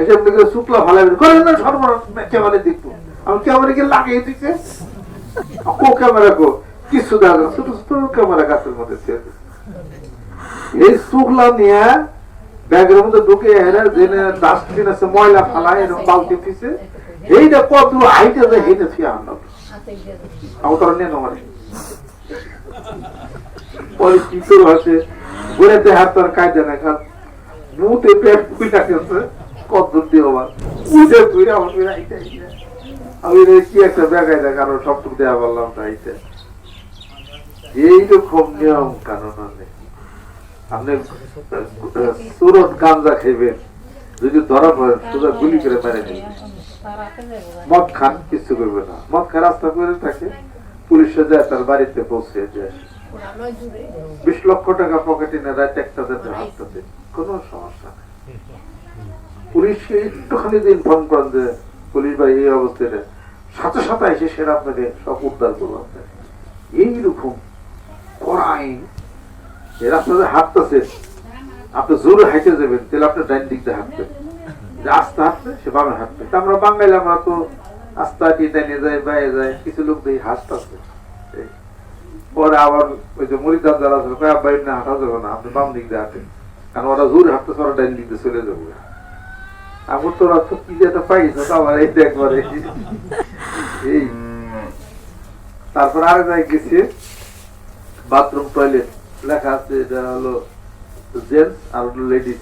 এসব দেখলে শুক্লা ভালো করে না সর্বনাশ ক্যামেরা দেখবো আমি ক্যামেরা গিয়ে লাগিয়ে দিচ্ছে কো ক্যামেরা কো কিছু দেখা ছোট ছোট ক্যামেরা গাছের মধ্যে এই শুক্লা নিয়ে ব্যাগের মধ্যে ঢুকে হেরে জেনে ডাস্টবিন আছে ময়লা ফালায় এরকম বালতি পিছে এইটা কত হাইটে যায় হেঁটে ফিরে আনলাম আমার কারণ নিয়ে আমার পরে কি শুরু হচ্ছে ঘুরেতে হাত তার কায়দা না কারণ মুতে পেট ফুইলা গেছে কত দূর দিয়ে আবার উঠে ঘুরে আমার ফিরে হাইটে আমি কি একটা ব্যাগাই দেখ আরো সবটুকু দেওয়া বললাম হাইটে এইরকম নিয়ম কানুন নেই আপনি সুরত গাঞ্জা খাইবেন যদি ধরা পড়েন সোজা গুলি করে মেরে নেবেন মদ খান কিছু করবে না মদ খান রাস্তা করে থাকে পুলিশে যায় তার বাড়িতে পৌঁছে যায় 20 লক্ষ টাকা পকেটে নিয়ে রাত একটা হাতটাতে কোন সমস্যা নেই পুলিশকে একটুখানি ইনফর্ম করেন যে পুলিশ ভাই এই অবস্থায় সাথে সাথে এসে সেরা আপনাকে সব উদ্ধার করবো আপনাকে এইরকম কড়া আইন এই রাস্তাতে হাঁটতেছে আপনি জোরে হাঁটে যাবেন তাহলে আপনার ডাইন দিক দিয়ে হাঁটবেন আস্তে হাঁটবে সে বামে হাঁটবে আমরা বাঙালি আমরা তো আস্তে হাঁটি ডাইনে যায় বাইরে যায় কিছু লোক দিয়ে হাঁটতেছে পরে আবার ওই যে মরিদান যারা আছে বাইরে না হাঁটা যাবে না আপনি বাম দিক দিয়ে হাঁটেন কারণ ওরা জোরে হাঁটতেছে ওরা ডাইন দিক দিয়ে চলে যাবে আমার তো রাত কি যেটা পাইছে আমার এই দেখবারে এই তারপর আরে যাই গেছে বাথরুম টয়লেট লেখা আছে এটা হলো জেন্টস আর লেডিস